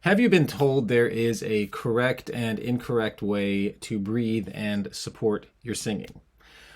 Have you been told there is a correct and incorrect way to breathe and support your singing?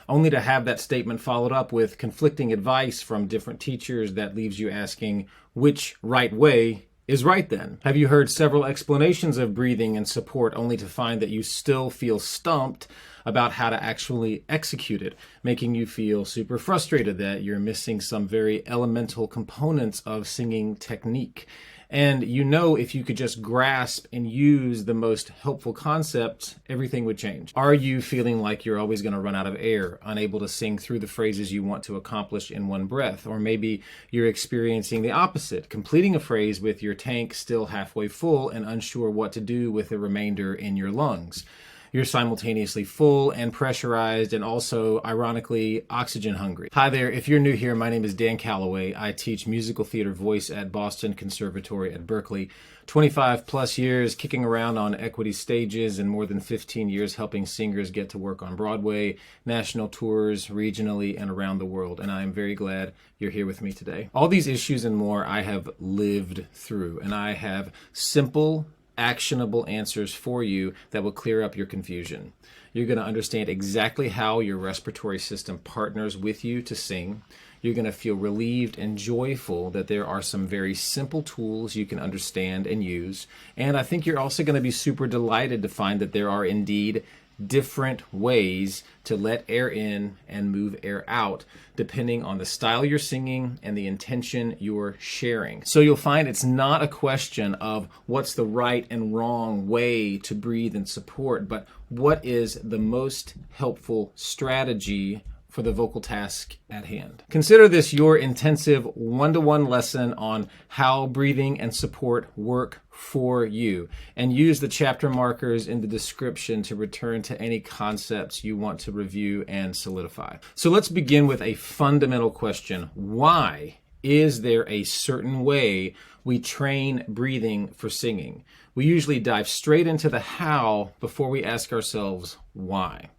Only to have that statement followed up with conflicting advice from different teachers that leaves you asking, which right way is right then? Have you heard several explanations of breathing and support only to find that you still feel stumped about how to actually execute it, making you feel super frustrated that you're missing some very elemental components of singing technique? And if you could just grasp and use the most helpful concepts, everything would change. Are you feeling like you're always going to run out of air, unable to sing through the phrases you want to accomplish in one breath? Or maybe you're experiencing the opposite, completing a phrase with your tank still halfway full and unsure what to do with the remainder in your lungs. You're simultaneously full and pressurized and also, ironically, oxygen hungry. Hi there. If you're new here, my name is Dan Calloway. I teach musical theater voice at Boston Conservatory at Berkeley. 25 plus years kicking around on equity stages and more than 15 years helping singers get to work on Broadway, national tours, regionally, and around the world. And I am very glad you're here with me today. All these issues and more I have lived through, and I have simple, actionable answers for you that will clear up your confusion. You're going to understand exactly how your respiratory system partners with you to sing. You're going to feel relieved and joyful that there are some very simple tools you can understand and use. And I think you're also going to be super delighted to find that there are indeed different ways to let air in and move air out, depending on the style you're singing and the intention you're sharing. So you'll find it's not a question of what's the right and wrong way to breathe and support, but what is the most helpful strategy for the vocal task at hand. Consider this your intensive one-to-one lesson on how breathing and support work for you, and use the chapter markers in the description to return to any concepts you want to review and solidify. So let's begin with a fundamental question. Why is there a certain way we train breathing for singing? We usually dive straight into the how before we ask ourselves why.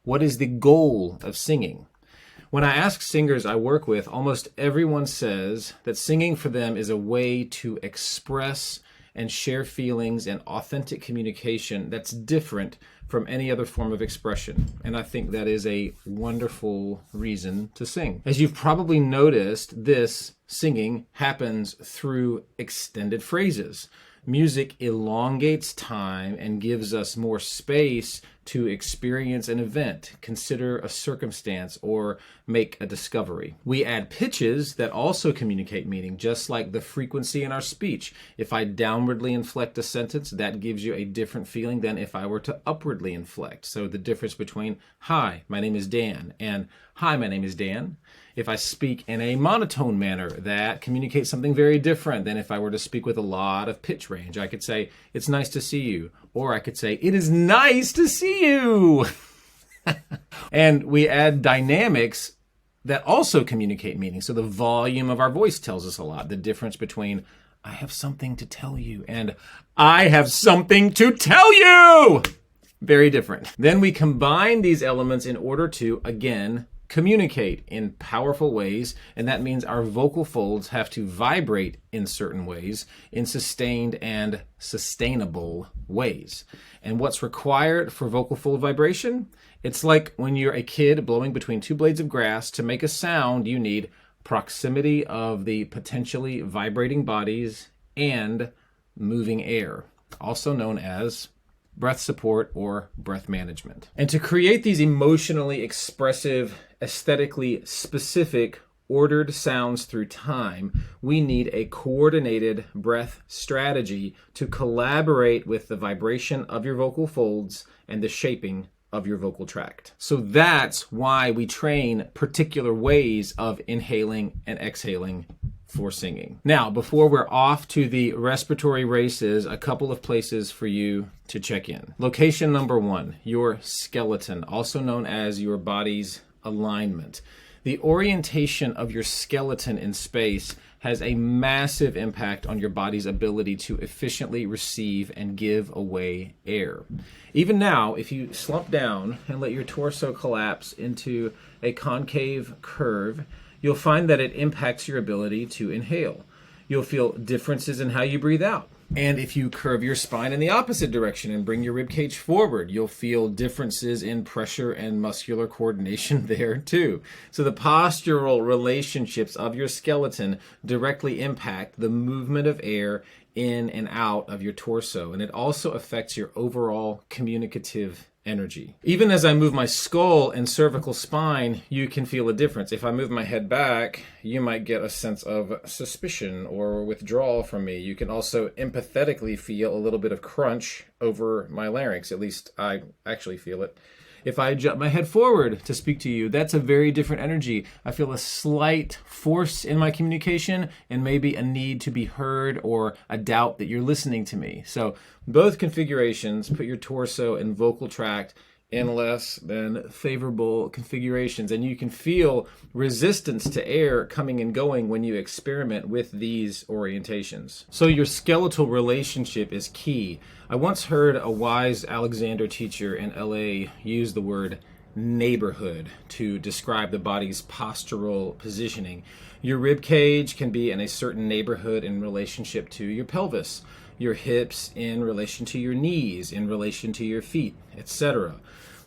What is the goal of singing? When I ask singers I work with, almost everyone says that singing for them is a way to express and share feelings and authentic communication that's different from any other form of expression. And I think that is a wonderful reason to sing. As you've probably noticed, this singing happens through extended phrases. Music elongates time and gives us more space to experience an event, consider a circumstance, or make a discovery. We add pitches that also communicate meaning, just like the frequency in our speech. If I downwardly inflect a sentence, that gives you a different feeling than if I were to upwardly inflect. So the difference between, hi, my name is Dan, and hi, my name is Dan. If I speak in a monotone manner, that communicates something very different than if I were to speak with a lot of pitch range. I could say, it's nice to see you. Or I could say, it is nice to see you. And we add dynamics that also communicate meaning. So the volume of our voice tells us a lot. The difference between, I have something to tell you, and I have something to tell you. Very different. Then we combine these elements in order to, again, communicate in powerful ways, and that means our vocal folds have to vibrate in certain ways, in sustained and sustainable ways. And what's required for vocal fold vibration? It's like when you're a kid blowing between two blades of grass. To make a sound, you need proximity of the potentially vibrating bodies and moving air, also known as breath support or breath management. And to create these emotionally expressive, aesthetically specific, ordered sounds through time, we need a coordinated breath strategy to collaborate with the vibration of your vocal folds and the shaping of your vocal tract. So that's why we train particular ways of inhaling and exhaling for singing. Now, before we're off to the respiratory races, a couple of places for you to check in. Location number one, your skeleton, also known as your body's alignment. The orientation of your skeleton in space has a massive impact on your body's ability to efficiently receive and give away air. Even now, if you slump down and let your torso collapse into a concave curve, you'll find that it impacts your ability to inhale. You'll feel differences in how you breathe out. And if you curve your spine in the opposite direction and bring your rib cage forward, you'll feel differences in pressure and muscular coordination there too. So the postural relationships of your skeleton directly impact the movement of air in and out of your torso, and it also affects your overall communicative energy. Even as I move my skull and cervical spine, you can feel a difference. If I move my head back, you might get a sense of suspicion or withdrawal from me. You can also empathetically feel a little bit of crunch over my larynx. At least I actually feel it. If I jut my head forward to speak to you, that's a very different energy. I feel a slight force in my communication and maybe a need to be heard or a doubt that you're listening to me. So both configurations put your torso and vocal tract in less than favorable configurations, and you can feel resistance to air coming and going when you experiment with these orientations. So your skeletal relationship is key. I once heard a wise Alexander teacher in LA use the word neighborhood to describe the body's postural positioning. Your rib cage can be in a certain neighborhood in relationship to your pelvis, your hips in relation to your knees, in relation to your feet, etc.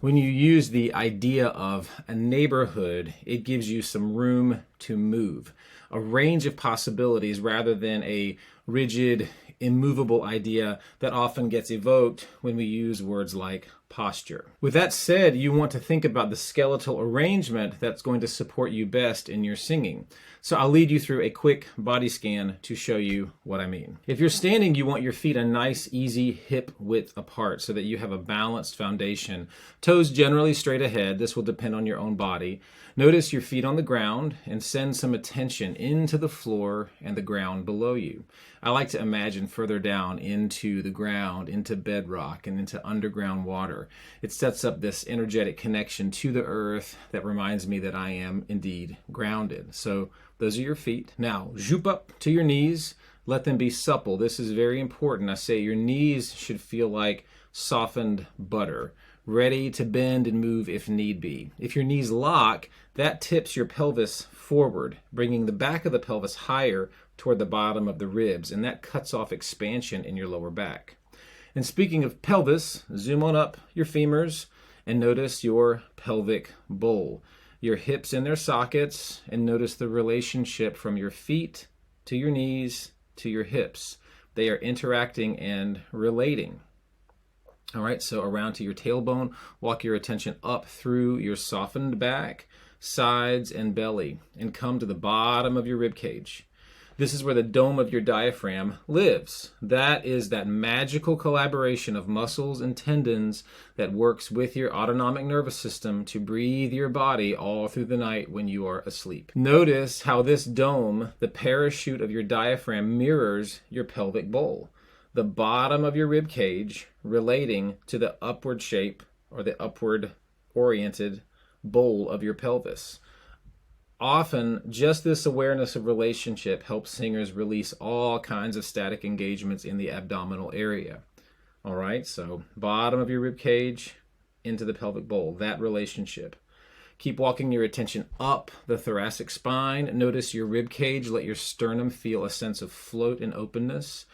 When you use the idea of a neighborhood, it gives you some room to move, a range of possibilities rather than a rigid, immovable idea that often gets evoked when we use words like posture. With that said, you want to think about the skeletal arrangement that's going to support you best in your singing. So I'll lead you through a quick body scan to show you what I mean. If you're standing, you want your feet a nice, easy hip width apart so that you have a balanced foundation. Toes generally straight ahead. This will depend on your own body. Notice your feet on the ground and send some attention into the floor and the ground below you. I like to imagine further down into the ground, into bedrock, and into underground water. It sets up this energetic connection to the earth that reminds me that I am indeed grounded. So those are your feet. Now, zoop up to your knees. Let them be supple. This is very important. I say your knees should feel like softened butter, ready to bend and move if need be. If your knees lock, that tips your pelvis forward, bringing the back of the pelvis higher toward the bottom of the ribs, and that cuts off expansion in your lower back. And speaking of pelvis, zoom on up your femurs and notice your pelvic bowl, your hips in their sockets, and notice the relationship from your feet to your knees to your hips. They are interacting and relating. All right, so around to your tailbone, walk your attention up through your softened back, sides, and belly, and come to the bottom of your rib cage. This is where the dome of your diaphragm lives. That is that magical collaboration of muscles and tendons that works with your autonomic nervous system to breathe your body all through the night when you are asleep. Notice how this dome, the parachute of your diaphragm, mirrors your pelvic bowl, the bottom of your rib cage relating to the upward shape or the upward oriented bowl of your pelvis. Often, just this awareness of relationship helps singers release all kinds of static engagements in the abdominal area. All right, so bottom of your rib cage into the pelvic bowl, that relationship. Keep walking your attention up the thoracic spine. Notice your rib cage. Let your sternum feel a sense of float and openness.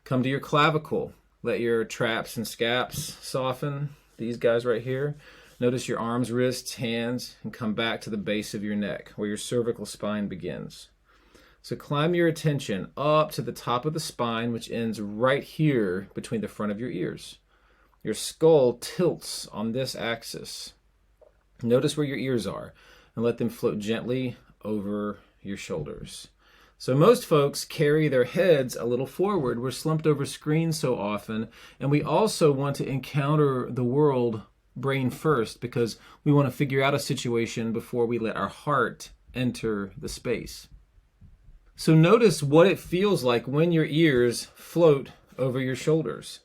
Come to your clavicle. Let your traps and scaps soften. These guys right here. Notice your arms, wrists, hands, and come back to the base of your neck where your cervical spine begins. So climb your attention up to the top of the spine, which ends right here between the front of your ears. Your skull tilts on this axis. Notice where your ears are and let them float gently over your shoulders. So most folks carry their heads a little forward. We're slumped over screens so often, and we also want to encounter the world brain first because we want to figure out a situation before we let our heart enter the space. So notice what it feels like when your ears float over your shoulders,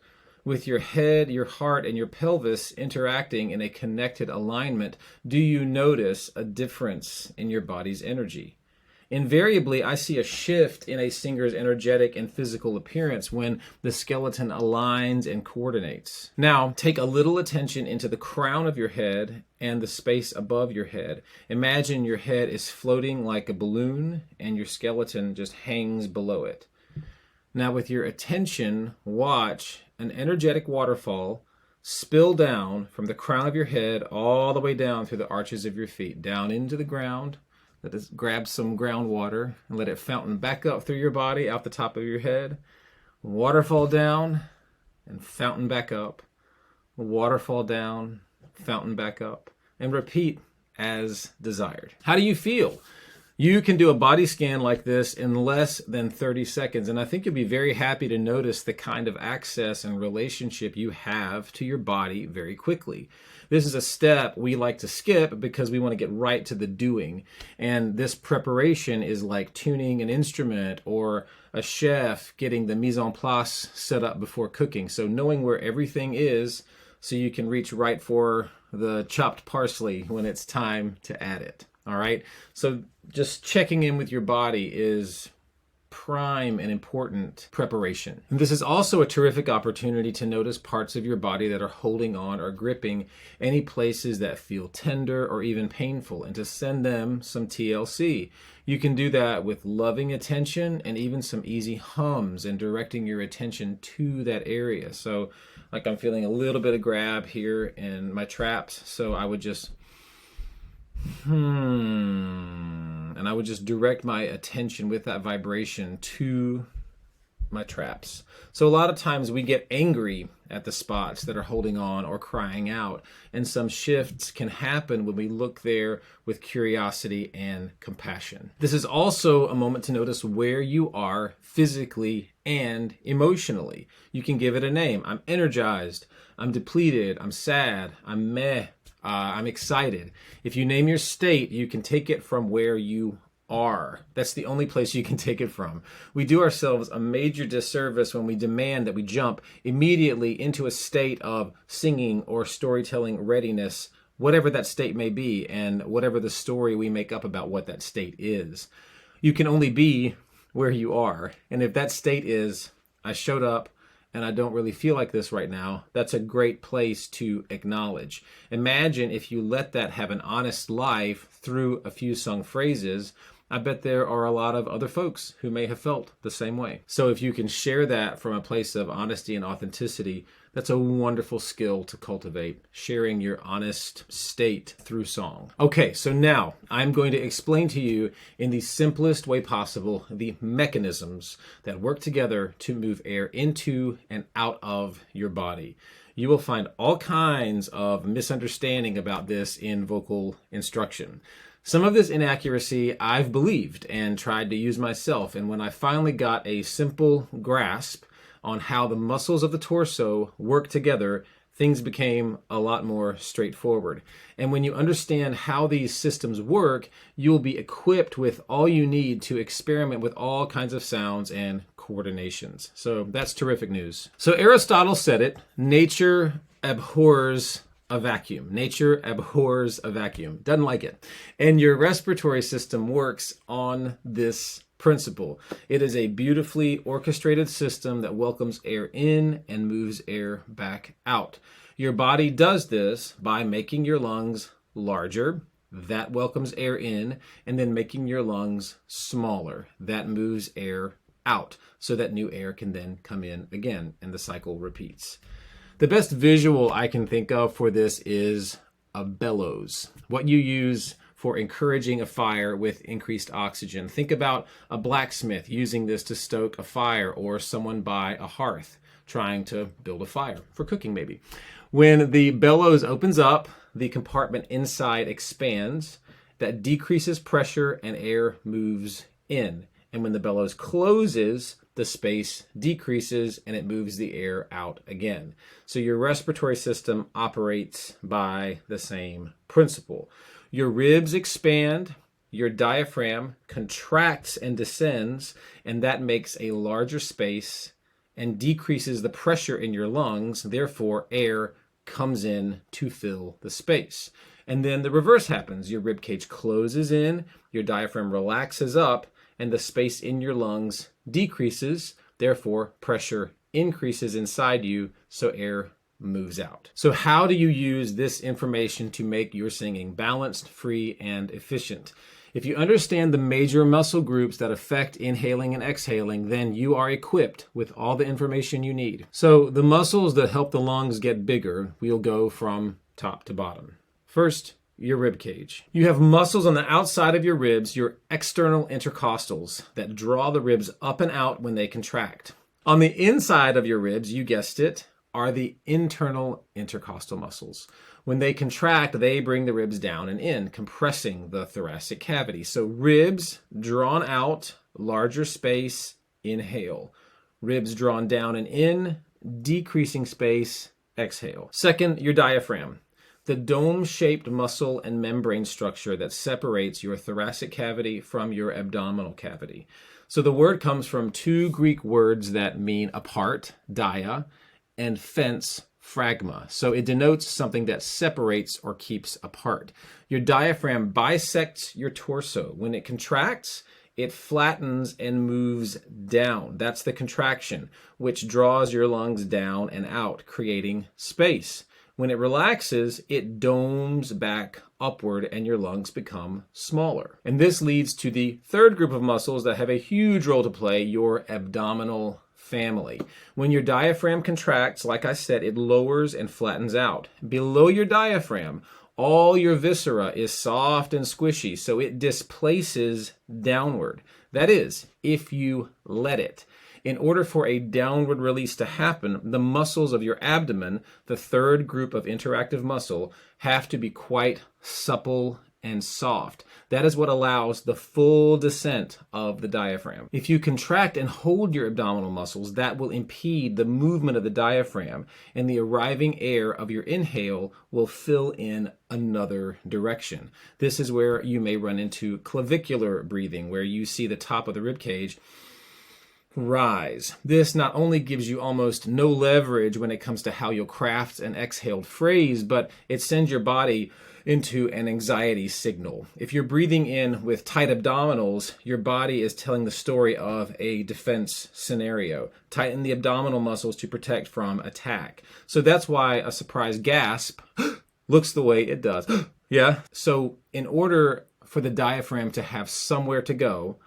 with your head, your heart, and your pelvis interacting in a connected alignment. Do you notice a difference in your body's energy? Invariably, I see a shift in a singer's energetic and physical appearance when the skeleton aligns and coordinates. Now, take a little attention into the crown of your head and the space above your head. Imagine your head is floating like a balloon and your skeleton just hangs below it. Now with your attention, watch an energetic waterfall spill down from the crown of your head all the way down through the arches of your feet, down into the ground. Let us grab some groundwater and let it fountain back up through your body, out the top of your head. Waterfall down and fountain back up. Waterfall down, fountain back up, and repeat as desired. How do you feel? You can do a body scan like this in less than 30 seconds, and I think you'll be very happy to notice the kind of access and relationship you have to your body very quickly. This is a step we like to skip because we want to get right to the doing, and this preparation is like tuning an instrument or a chef getting the mise en place set up before cooking. So knowing where everything is so you can reach right for the chopped parsley when it's time to add it. All right, so just checking in with your body is prime and important preparation. And this is also a terrific opportunity to notice parts of your body that are holding on or gripping any places that feel tender or even painful, and to send them some TLC. You can do that with loving attention and even some easy hums and directing your attention to that area. So like I'm feeling a little bit of grab here in my traps, so I would just and I would just direct my attention with that vibration to my traps. So a lot of times we get angry at the spots that are holding on or crying out, and some shifts can happen when we look there with curiosity and compassion. This is also a moment to notice where you are physically and emotionally. You can give it a name. I'm energized, I'm depleted, I'm sad, I'm meh, I'm excited. If you name your state, you can take it from where you are. That's the only place you can take it from. We do ourselves a major disservice when we demand that we jump immediately into a state of singing or storytelling readiness, whatever that state may be, and whatever the story we make up about what that state is. You can only be where you are. And if that state is, I showed up, and I don't really feel like this right now, that's a great place to acknowledge. Imagine if you let that have an honest life through a few sung phrases. I bet there are a lot of other folks who may have felt the same way. So if you can share that from a place of honesty and authenticity, that's a wonderful skill to cultivate, sharing your honest state through song. Okay, so now I'm going to explain to you in the simplest way possible the mechanisms that work together to move air into and out of your body. You will find all kinds of misunderstanding about this in vocal instruction. Some of this inaccuracy I've believed and tried to use myself, and when I finally got a simple grasp on how the muscles of the torso work together, things became a lot more straightforward. And when you understand how these systems work, you'll be equipped with all you need to experiment with all kinds of sounds and coordinations. So that's terrific news. So Aristotle said it, nature abhors a vacuum. Nature abhors a vacuum. Doesn't like it. And your respiratory system works on this principle. It is a beautifully orchestrated system that welcomes air in and moves air back out. Your body does this by making your lungs larger. That welcomes air in, and then making your lungs smaller. That moves air out so that new air can then come in again, and the cycle repeats. The best visual I can think of for this is a bellows. What you use for encouraging a fire with increased oxygen. Think about a blacksmith using this to stoke a fire, or someone by a hearth trying to build a fire for cooking maybe. When the bellows opens up, the compartment inside expands. That decreases pressure and air moves in. And when the bellows closes, the space decreases and it moves the air out again. So your respiratory system operates by the same principle. Your ribs expand, your diaphragm contracts and descends, and that makes a larger space and decreases the pressure in your lungs. Therefore, air comes in to fill the space. And then the reverse happens. Your rib cage closes in, your diaphragm relaxes up, and the space in your lungs decreases. Therefore, pressure increases inside you, so air moves out. So how do you use this information to make your singing balanced, free, and efficient? If you understand the major muscle groups that affect inhaling and exhaling, then you are equipped with all the information you need. So the muscles that help the lungs get bigger, we'll go from top to bottom. First, your rib cage. You have muscles on the outside of your ribs, your external intercostals, that draw the ribs up and out when they contract. On the inside of your ribs, you guessed it, are the internal intercostal muscles. When they contract, they bring the ribs down and in, compressing the thoracic cavity. So ribs drawn out, larger space, inhale. Ribs drawn down and in, decreasing space, exhale. Second, your diaphragm, the dome-shaped muscle and membrane structure that separates your thoracic cavity from your abdominal cavity. So the word comes from two Greek words that mean apart, dia, and fence, phragma. So it denotes something that separates or keeps apart. Your diaphragm bisects your torso. When it contracts, it flattens and moves down. That's the contraction, which draws your lungs down and out, creating space. When it relaxes, it domes back upward and your lungs become smaller. And this leads to the third group of muscles that have a huge role to play, your abdominal family. When your diaphragm contracts, like I said, it lowers and flattens out. Below your diaphragm, all your viscera is soft and squishy, so it displaces downward. That is, if you let it. In order for a downward release to happen, the muscles of your abdomen, the third group of interactive muscle, have to be quite supple and soft. That is what allows the full descent of the diaphragm. If you contract and hold your abdominal muscles, that will impede the movement of the diaphragm, and the arriving air of your inhale will fill in another direction. This is where you may run into clavicular breathing, where you see the top of the rib cage rise. This not only gives you almost no leverage when it comes to how you'll craft an exhaled phrase, but it sends your body into an anxiety signal. If you're breathing in with tight abdominals, your body is telling the story of a defense scenario. Tighten the abdominal muscles to protect from attack. So that's why a surprise gasp looks the way it does. Yeah. So in order for the diaphragm to have somewhere to go,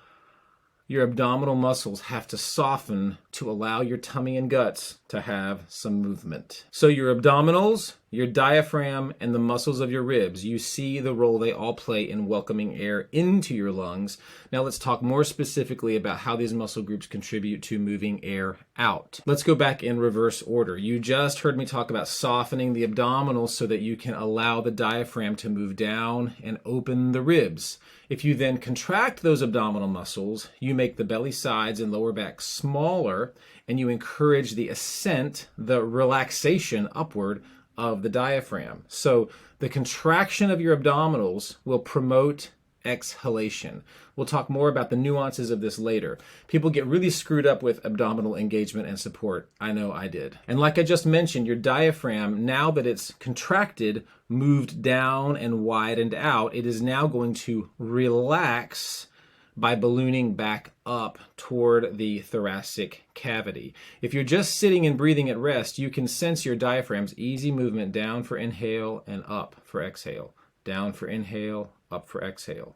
your abdominal muscles have to soften to allow your tummy and guts to have some movement. So your abdominals, your diaphragm, and the muscles of your ribs, you see the role they all play in welcoming air into your lungs. Now let's talk more specifically about how these muscle groups contribute to moving air out. Let's go back in reverse order. You just heard me talk about softening the abdominals so that you can allow the diaphragm to move down and open the ribs. If you then contract those abdominal muscles, you make the belly sides and lower back smaller, and you encourage the ascent, the relaxation upward of the diaphragm. So the contraction of your abdominals will promote exhalation. We'll talk more about the nuances of this later. People get really screwed up with abdominal engagement and support. I know I did. And like I just mentioned, your diaphragm, now that it's contracted, moved down and widened out, it is now going to relax by ballooning back up toward the thoracic cavity. If you're just sitting and breathing at rest, you can sense your diaphragm's easy movement down for inhale and up for exhale. Down for inhale, up for exhale.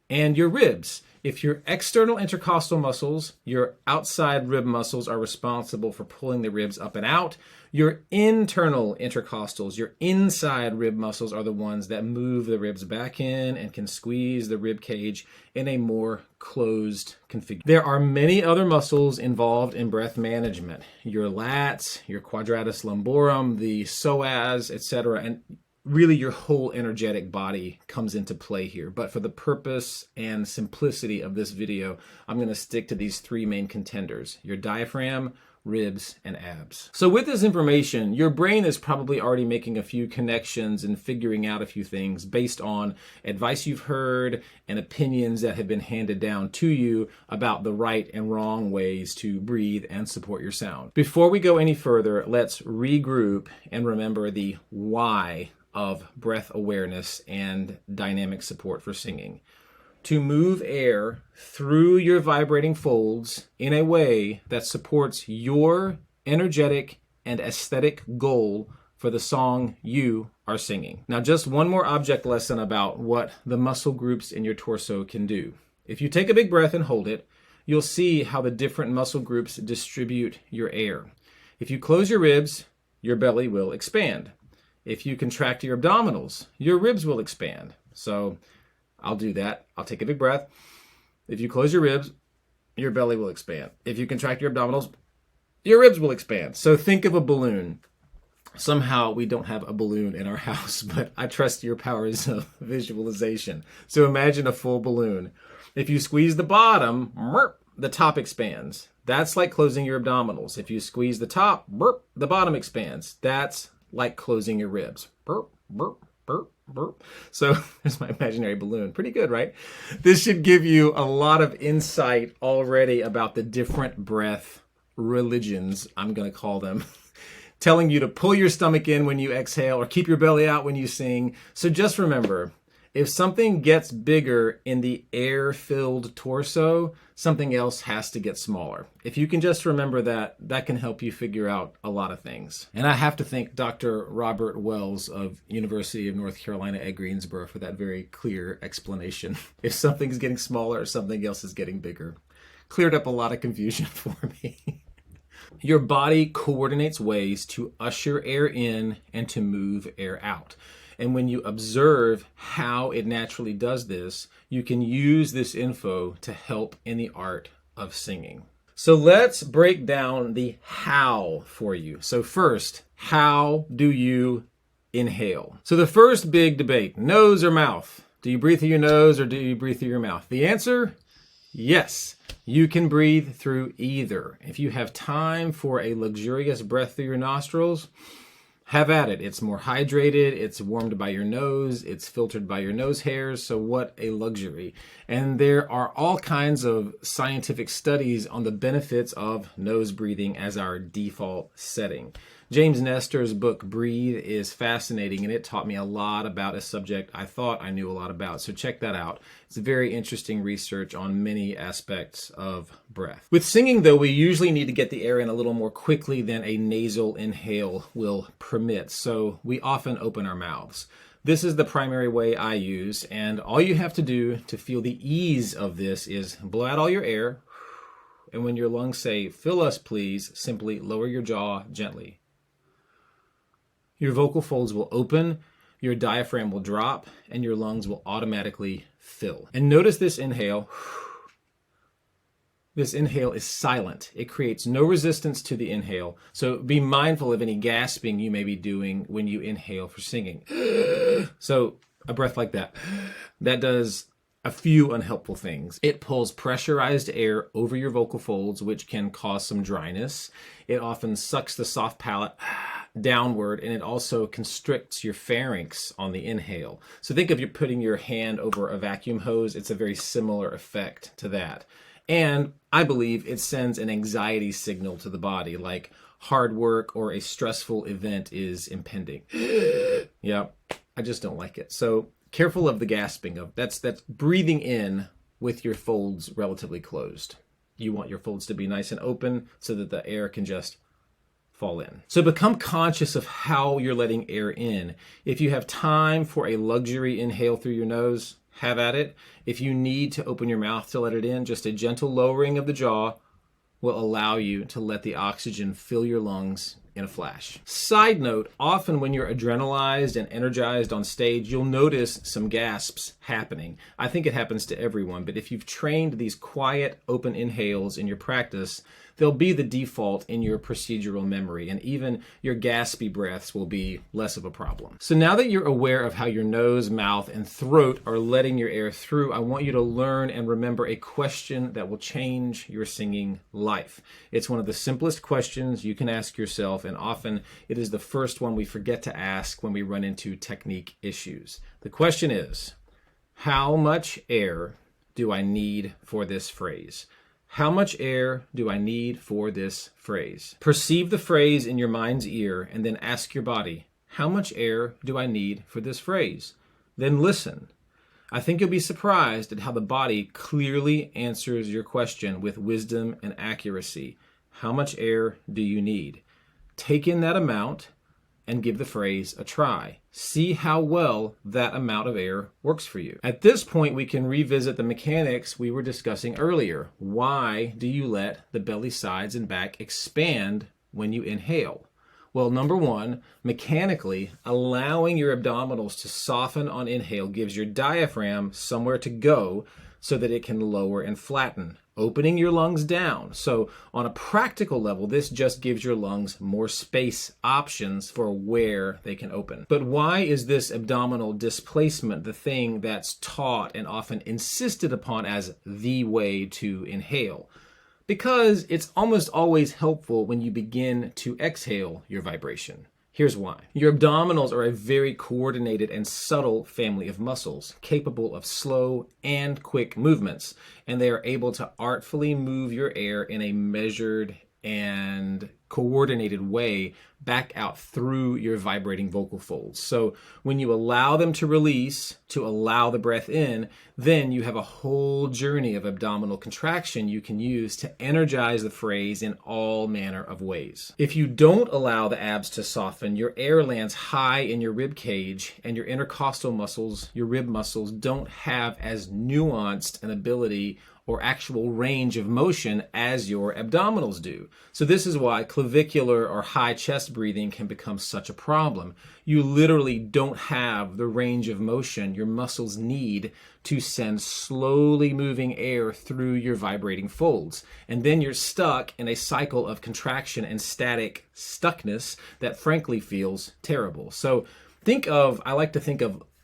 And your ribs. If your external intercostal muscles, your outside rib muscles are responsible for pulling the ribs up and out, your internal intercostals, your inside rib muscles are the ones that move the ribs back in and can squeeze the rib cage in a more closed configuration. There are many other muscles involved in breath management. Your lats, your quadratus lumborum, the psoas, etc., and really your whole energetic body comes into play here. But for the purpose and simplicity of this video, I'm going to stick to these three main contenders: your diaphragm, ribs, and abs. So with this information, your brain is probably already making a few connections and figuring out a few things based on advice you've heard and opinions that have been handed down to you about the right and wrong ways to breathe and support your sound. Before we go any further, let's regroup and remember the why of breath awareness and dynamic support for singing. To move air through your vibrating folds in a way that supports your energetic and aesthetic goal for the song you our singing. Now, just one more object lesson about what the muscle groups in your torso can do. If you take a big breath and hold it, you'll see how the different muscle groups distribute your air. If you close your ribs, your belly will expand. If you contract your abdominals, your ribs will expand. So I'll do that. I'll take a big breath. If you close your ribs, your belly will expand. If you contract your abdominals, your ribs will expand. So think of a balloon. Somehow we don't have a balloon in our house, but I trust your powers of visualization. So imagine a full balloon. If you squeeze the bottom, the top expands. That's like closing your abdominals. If you squeeze the top, the bottom expands. That's like closing your ribs. So there's my imaginary balloon. Pretty good, right? This should give you a lot of insight already about the different breath religions, I'm going to call them, telling you to pull your stomach in when you exhale or keep your belly out when you sing. So just remember, if something gets bigger in the air-filled torso, something else has to get smaller. If you can just remember that, that can help you figure out a lot of things. And I have to thank Dr. Robert Wells of University of North Carolina at Greensboro for that very clear explanation. If something's getting smaller, something else is getting bigger. Cleared up a lot of confusion for me. Your body coordinates ways to usher air in and to move air out. And when you observe how it naturally does this, you can use this info to help in the art of singing. So let's break down the how for you. So first, how do you inhale? So the first big debate, nose or mouth? Do you breathe through your nose or do you breathe through your mouth? The answer, yes. You can breathe through either. If you have time for a luxurious breath through your nostrils, have at it. It's more hydrated, it's warmed by your nose, it's filtered by your nose hairs, so what a luxury. And there are all kinds of scientific studies on the benefits of nose breathing as our default setting. James Nestor's book, Breathe, is fascinating, and it taught me a lot about a subject I thought I knew a lot about, so check that out. It's very interesting research on many aspects of breath. With singing, though, we usually need to get the air in a little more quickly than a nasal inhale will permit, so we often open our mouths. This is the primary way I use, and all you have to do to feel the ease of this is blow out all your air, and when your lungs say, "Fill us, please," simply lower your jaw gently. Your vocal folds will open, your diaphragm will drop, and your lungs will automatically fill. And notice this inhale. This inhale is silent. It creates no resistance to the inhale. So be mindful of any gasping you may be doing when you inhale for singing. So a breath like that does a few unhelpful things. It pulls pressurized air over your vocal folds, which can cause some dryness. It often sucks the soft palate downward, and it also constricts your pharynx on the inhale. So think of you putting your hand over a vacuum hose. It's a very similar effect to that. And I believe it sends an anxiety signal to the body, like hard work or a stressful event is impending. Yeah, I just don't like it. So careful of the gasping. That's breathing in with your folds relatively closed. You want your folds to be nice and open so that the air can just fall in. So become conscious of how you're letting air in. If you have time for a luxury inhale through your nose, have at it. If you need to open your mouth to let it in, just a gentle lowering of the jaw will allow you to let the oxygen fill your lungs in a flash. Side note, often when you're adrenalized and energized on stage, you'll notice some gasps happening. I think it happens to everyone, but if you've trained these quiet, open inhales in your practice, they'll be the default in your procedural memory, and even your gaspy breaths will be less of a problem. So now that you're aware of how your nose, mouth, and throat are letting your air through, I want you to learn and remember a question that will change your singing life. It's one of the simplest questions you can ask yourself, and often it is the first one we forget to ask when we run into technique issues. The question is, how much air do I need for this phrase? How much air do I need for this phrase? Perceive the phrase in your mind's ear and then ask your body, how much air do I need for this phrase? Then listen. I think you'll be surprised at how the body clearly answers your question with wisdom and accuracy. How much air do you need? Take in that amount and give the phrase a try. See how well that amount of air works for you. At this point, we can revisit the mechanics we were discussing earlier. Why do you let the belly, sides, and back expand when you inhale? Well, number one, mechanically, allowing your abdominals to soften on inhale gives your diaphragm somewhere to go so that it can lower and flatten, opening your lungs down. So on a practical level, this just gives your lungs more space options for where they can open. But why is this abdominal displacement the thing that's taught and often insisted upon as the way to inhale? Because it's almost always helpful when you begin to exhale your vibration. Here's why. Your abdominals are a very coordinated and subtle family of muscles, capable of slow and quick movements, and they are able to artfully move your air in a measured and coordinated way back out through your vibrating vocal folds. So when you allow them to release, to allow the breath in, then you have a whole journey of abdominal contraction you can use to energize the phrase in all manner of ways. If you don't allow the abs to soften, your air lands high in your rib cage, and your intercostal muscles, your rib muscles, don't have as nuanced an ability or actual range of motion as your abdominals do. So this is why clavicular or high chest breathing can become such a problem. You literally don't have the range of motion your muscles need to send slowly moving air through your vibrating folds. And then you're stuck in a cycle of contraction and static stuckness that frankly feels terrible. So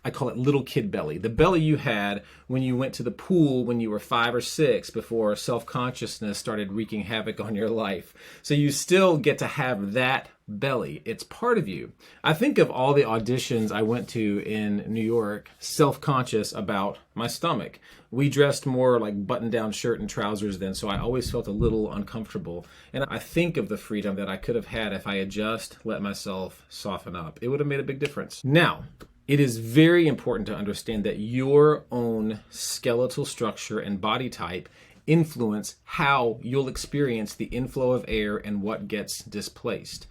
I call it little kid belly. The belly you had when you went to the pool when you were 5 or 6 before self-consciousness started wreaking havoc on your life. So you still get to have that belly. It's part of you. I think of all the auditions I went to in New York, self-conscious about my stomach. We dressed more like button-down shirt and trousers then, so I always felt a little uncomfortable. And I think of the freedom that I could have had if I had just let myself soften up. It would have made a big difference. Now, it is very important to understand that your own skeletal structure and body type influence how you'll experience the inflow of air and what gets displaced.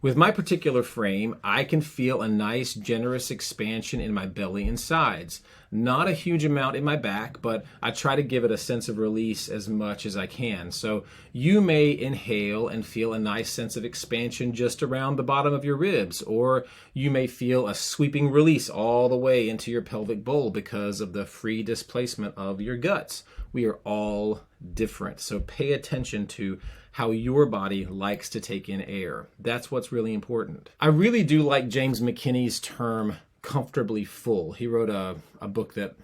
With my particular frame, I can feel a nice, generous expansion in my belly and sides. Not a huge amount in my back, but I try to give it a sense of release as much as I can. So you may inhale and feel a nice sense of expansion just around the bottom of your ribs, or you may feel a sweeping release all the way into your pelvic bowl because of the free displacement of your guts. We are all different, so pay attention to how your body likes to take in air. That's what's really important. I really do like James McKinney's term comfortably full. He wrote a book that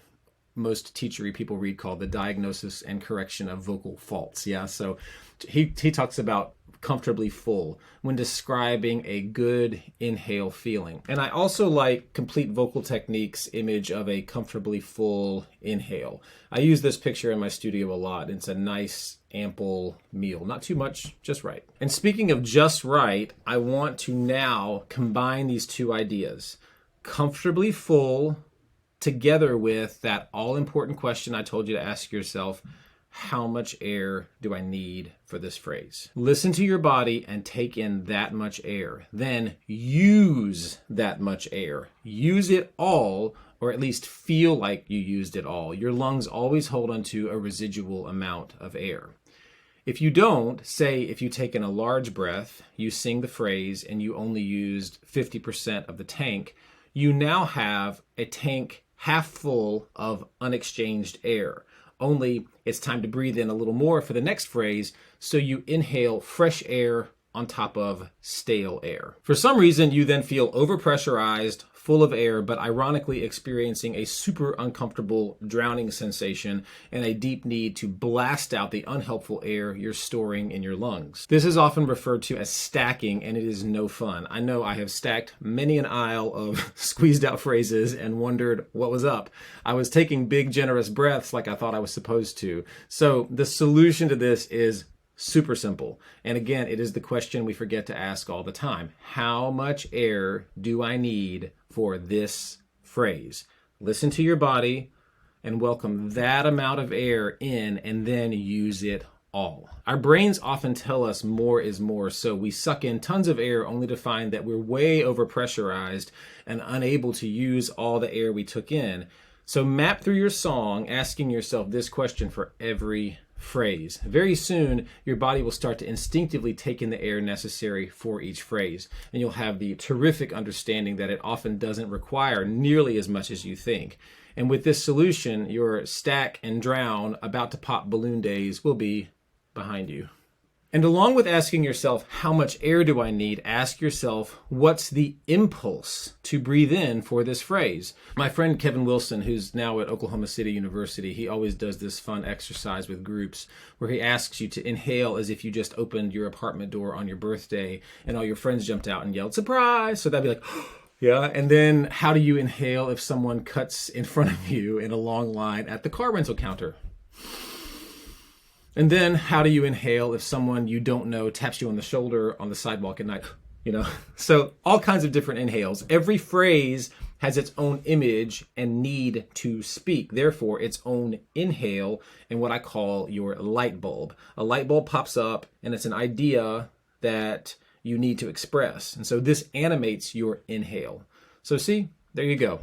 most teachery people read called The Diagnosis and Correction of Vocal Faults. Yeah, so he talks about comfortably full when describing a good inhale feeling. And I also like Complete Vocal Technique's image of a comfortably full inhale. I use this picture in my studio a lot. It's a nice, ample meal. Not too much, just right. And speaking of just right, I want to now combine these two ideas. Comfortably full together with that all-important question I told you to ask yourself: how much air do I need for this phrase? Listen to your body and take in that much air. Then use that much air. Use it all, or at least feel like you used it all. Your lungs always hold onto a residual amount of air. If you don't, say if you take in a large breath, you sing the phrase, and you only used 50% of the tank, you now have a tank half full of unexchanged air. Only it's time to breathe in a little more for the next phrase, so you inhale fresh air on top of stale air. For some reason, you then feel overpressurized, full of air, but ironically experiencing a super uncomfortable drowning sensation and a deep need to blast out the unhelpful air you're storing in your lungs. This is often referred to as stacking, and it is no fun. I know I have stacked many an aisle of squeezed out phrases and wondered what was up. I was taking big, generous breaths like I thought I was supposed to. So the solution to this is super simple. And again, it is the question we forget to ask all the time. How much air do I need for this phrase? Listen to your body and welcome that amount of air in, and then use it all. Our brains often tell us more is more, so we suck in tons of air only to find that we're way overpressurized and unable to use all the air we took in. So map through your song asking yourself this question for every phrase. Very soon, your body will start to instinctively take in the air necessary for each phrase, and you'll have the terrific understanding that it often doesn't require nearly as much as you think. And with this solution, your stack and drown, about to pop balloon days will be behind you. And along with asking yourself, how much air do I need? Ask yourself, what's the impulse to breathe in for this phrase? My friend Kevin Wilson, who's now at Oklahoma City University, he always does this fun exercise with groups where he asks you to inhale as if you just opened your apartment door on your birthday and all your friends jumped out and yelled, surprise! So that'd be like, yeah. And then how do you inhale if someone cuts in front of you in a long line at the car rental counter? And then how do you inhale if someone you don't know taps you on the shoulder on the sidewalk at night? So all kinds of different inhales. Every phrase has its own image and need to speak, therefore its own inhale and what I call your light bulb. A light bulb pops up and it's an idea that you need to express. And so this animates your inhale. So see, there you go.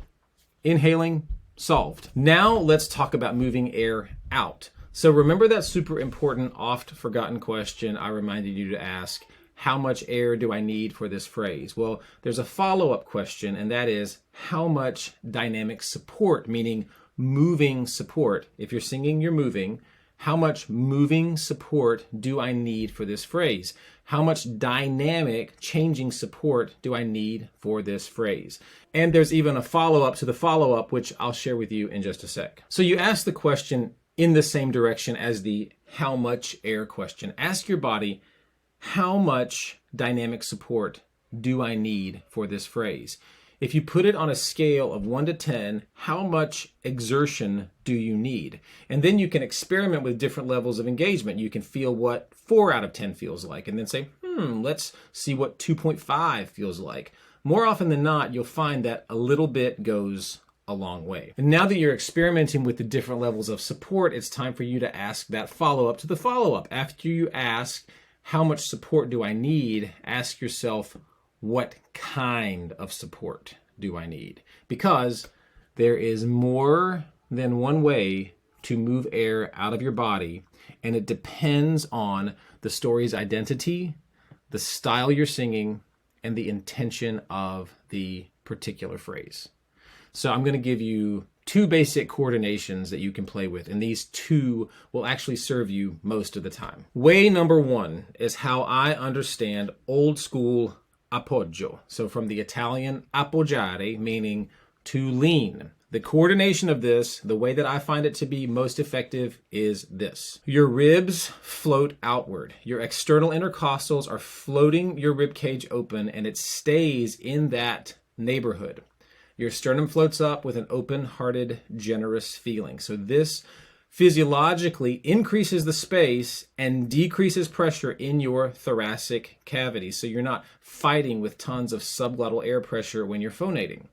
Inhaling, solved. Now let's talk about moving air out. So remember that super important, oft forgotten question I reminded you to ask, how much air do I need for this phrase? Well, there's a follow-up question, and that is, how much dynamic support, meaning moving support? If you're singing, you're moving. How much moving support do I need for this phrase? How much dynamic changing support do I need for this phrase? And there's even a follow-up to the follow-up, which I'll share with you in just a sec. So you ask the question in the same direction as the how much air question. Ask your body, how much dynamic support do I need for this phrase? If you put it on a scale of 1 to 10, how much exertion do you need? And then you can experiment with different levels of engagement. You can feel what 4 out of 10 feels like, and then say, let's see what 2.5 feels like. More often than not, you'll find that a little bit goes a long way. And now that you're experimenting with the different levels of support, it's time for you to ask that follow-up to the follow-up. After you ask, how much support do I need? Ask yourself, what kind of support do I need? Because there is more than one way to move air out of your body, and it depends on the story's identity, the style you're singing, and the intention of the particular phrase. So I'm going to give you 2 basic coordinations that you can play with, and these 2 will actually serve you most of the time. Way number 1 is how I understand old school appoggio. So from the Italian appoggiare, meaning to lean. The coordination of this, the way that I find it to be most effective, is this. Your ribs float outward. Your external intercostals are floating your rib cage open, and it stays in that neighborhood. Your sternum floats up with an open-hearted, generous feeling. So this physiologically increases the space and decreases pressure in your thoracic cavity. So you're not fighting with tons of subglottal air pressure when you're phonating.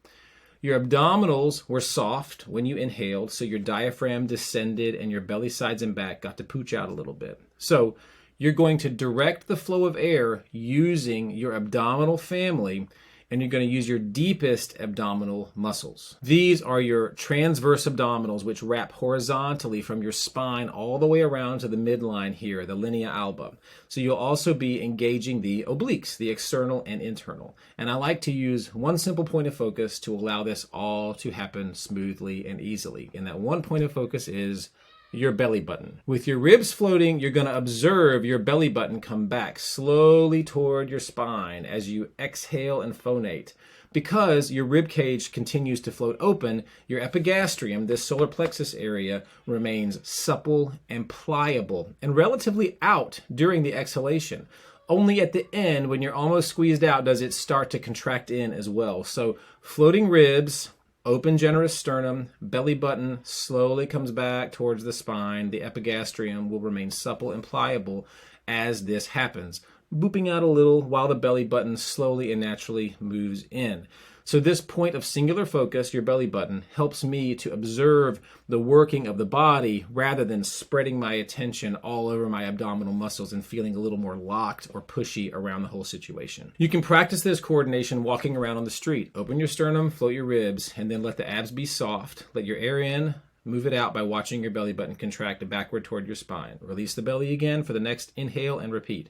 Your abdominals were soft when you inhaled, so your diaphragm descended and your belly sides and back got to pooch out a little bit. So you're going to direct the flow of air using your abdominal family, and you're going to use your deepest abdominal muscles. These are your transverse abdominals, which wrap horizontally from your spine all the way around to the midline here, the linea alba. So you'll also be engaging the obliques, the external and internal. And I like to use one simple point of focus to allow this all to happen smoothly and easily. And that one point of focus is your belly button. With your ribs floating, you're going to observe your belly button come back slowly toward your spine as you exhale and phonate. Because your rib cage continues to float open, your epigastrium, this solar plexus area, remains supple and pliable and relatively out during the exhalation. Only at the end, when you're almost squeezed out, does it start to contract in as well. So floating ribs, open generous sternum, belly button slowly comes back towards the spine. The epigastrium will remain supple and pliable as this happens. booping out a little while the belly button slowly and naturally moves in. So this point of singular focus, your belly button, helps me to observe the working of the body rather than spreading my attention all over my abdominal muscles and feeling a little more locked or pushy around the whole situation. You can practice this coordination walking around on the street. Open your sternum, float your ribs, and then let the abs be soft. Let your air in, move it out by watching your belly button contract backward toward your spine. Release the belly again for the next inhale and repeat.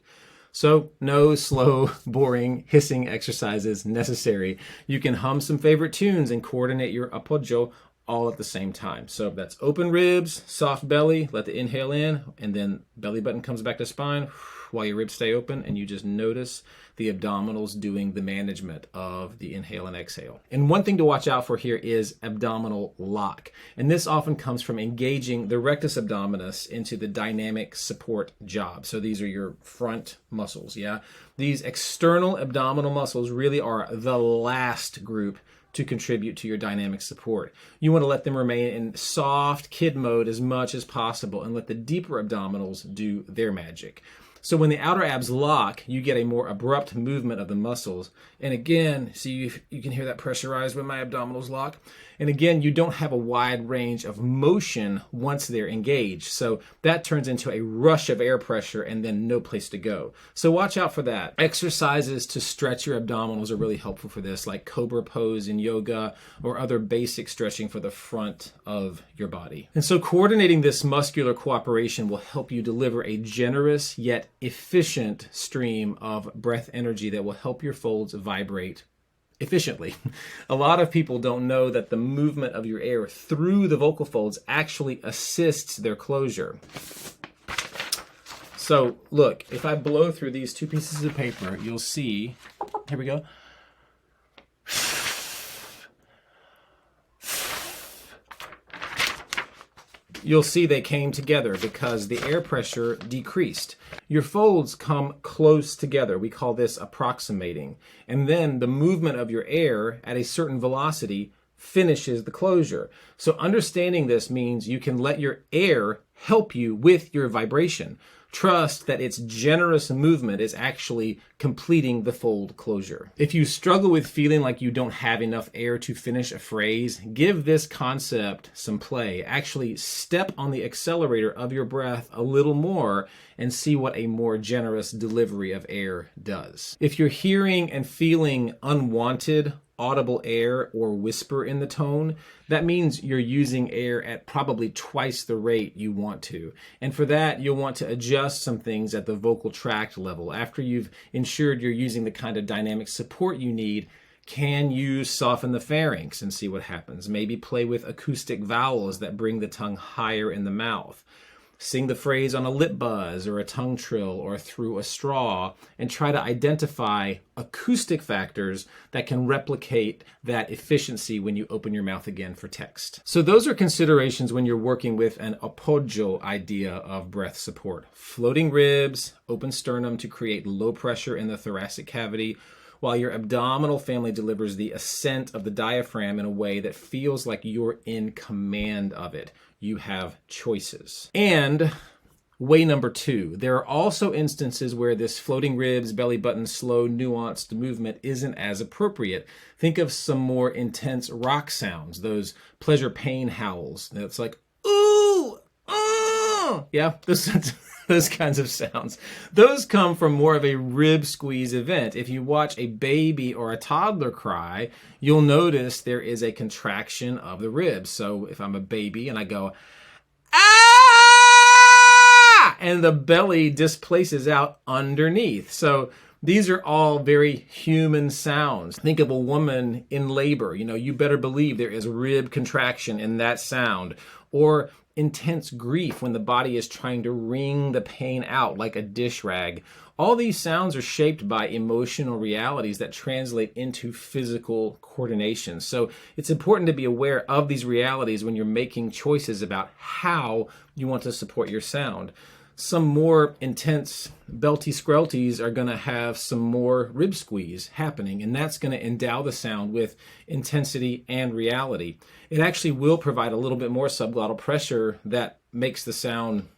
So no slow, boring, hissing exercises necessary. You can hum some favorite tunes and coordinate your appoggio all at the same time. So that's open ribs, soft belly, let the inhale in, and then belly button comes back to spine while your ribs stay open, and you just notice the abdominals doing the management of the inhale and exhale. And one thing to watch out for here is abdominal lock. And this often comes from engaging the rectus abdominis into the dynamic support job. So these are your front muscles, yeah? These external abdominal muscles really are the last group to contribute to your dynamic support. You want to let them remain in soft kid mode as much as possible and let the deeper abdominals do their magic. So when the outer abs lock, you get a more abrupt movement of the muscles. And again, see, you can hear that pressurized when my abdominals lock. And again, you don't have a wide range of motion once they're engaged. So that turns into a rush of air pressure and then no place to go. So watch out for that. Exercises to stretch your abdominals are really helpful for this, like cobra pose in yoga or other basic stretching for the front of your body. And so coordinating this muscular cooperation will help you deliver a generous yet efficient stream of breath energy that will help your folds vibrate efficiently. A lot of people don't know that the movement of your air through the vocal folds actually assists their closure. So look, if I blow through these two pieces of paper, you'll see, here we go. You'll see they came together because the air pressure decreased. Your folds come close together. We call this approximating. And then the movement of your air at a certain velocity finishes the closure. So understanding this means you can let your air help you with your vibration. Trust that its generous movement is actually completing the fold closure. If you struggle with feeling like you don't have enough air to finish a phrase, give this concept some play. Actually step on the accelerator of your breath a little more and see what a more generous delivery of air does. If you're hearing and feeling unwanted, audible air or whisper in the tone, that means you're using air at probably twice the rate you want to. And for that, you'll want to adjust some things at the vocal tract level. After you've ensured you're using the kind of dynamic support you need, can you soften the pharynx and see what happens? Maybe play with acoustic vowels that bring the tongue higher in the mouth. Sing the phrase on a lip buzz or a tongue trill or through a straw and try to identify acoustic factors that can replicate that efficiency when you open your mouth again for text. So those are considerations when you're working with an appoggio idea of breath support. Floating ribs, open sternum to create low pressure in the thoracic cavity, while your abdominal family delivers the ascent of the diaphragm in a way that feels like you're in command of it. You have choices. And way number 2, there are also instances where this floating ribs, belly button, slow, nuanced movement isn't as appropriate. Think of some more intense rock sounds, those pleasure pain howls. That's like, ooh, yeah, those kinds of sounds. Those come from more of a rib squeeze event. If you watch a baby or a toddler cry, you'll notice there is a contraction of the ribs. So if I'm a baby and I go, ah, and the belly displaces out underneath. So these are all very human sounds. Think of a woman in labor. You better believe there is rib contraction in that sound. Or intense grief when the body is trying to wring the pain out like a dish rag. All these sounds are shaped by emotional realities that translate into physical coordination. So it's important to be aware of these realities when you're making choices about how you want to support your sound. Some more intense belty skrelties are going to have some more rib squeeze happening, and that's going to endow the sound with intensity and reality. It actually will provide a little bit more subglottal pressure that makes the sound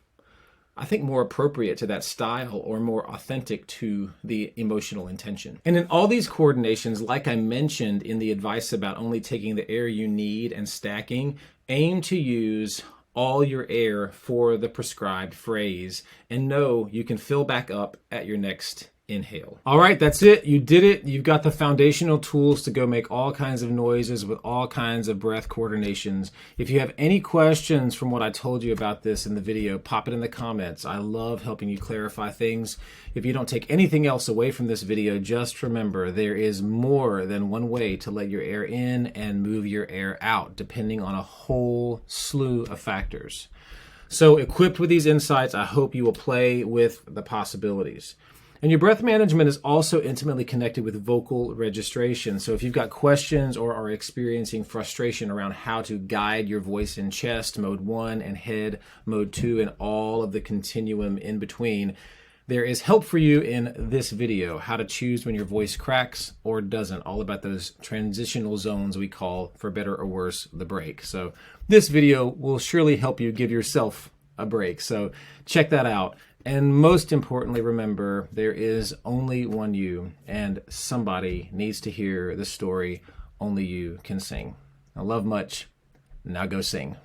I think, more appropriate to that style or more authentic to the emotional intention. And in all these coordinations, like I mentioned in the advice about only taking the air you need and stacking, aim to use all your air for the prescribed phrase and know you can fill back up at your next inhale. All right, that's it. You did it. You've got the foundational tools to go make all kinds of noises with all kinds of breath coordinations. If you have any questions from what I told you about this in the video, pop it in the comments. I love helping you clarify things. If you don't take anything else away from this video, just remember there is more than one way to let your air in and move your air out, depending on a whole slew of factors. So equipped with these insights, I hope you will play with the possibilities. And your breath management is also intimately connected with vocal registration. So if you've got questions or are experiencing frustration around how to guide your voice in chest, mode 1, and head, mode 2, and all of the continuum in between, there is help for you in this video, how to choose when your voice cracks or doesn't, all about those transitional zones we call, for better or worse, the break. So this video will surely help you give yourself a break. So check that out. And most importantly, remember, there is only one you, and somebody needs to hear the story only you can sing. I love much. Now go sing.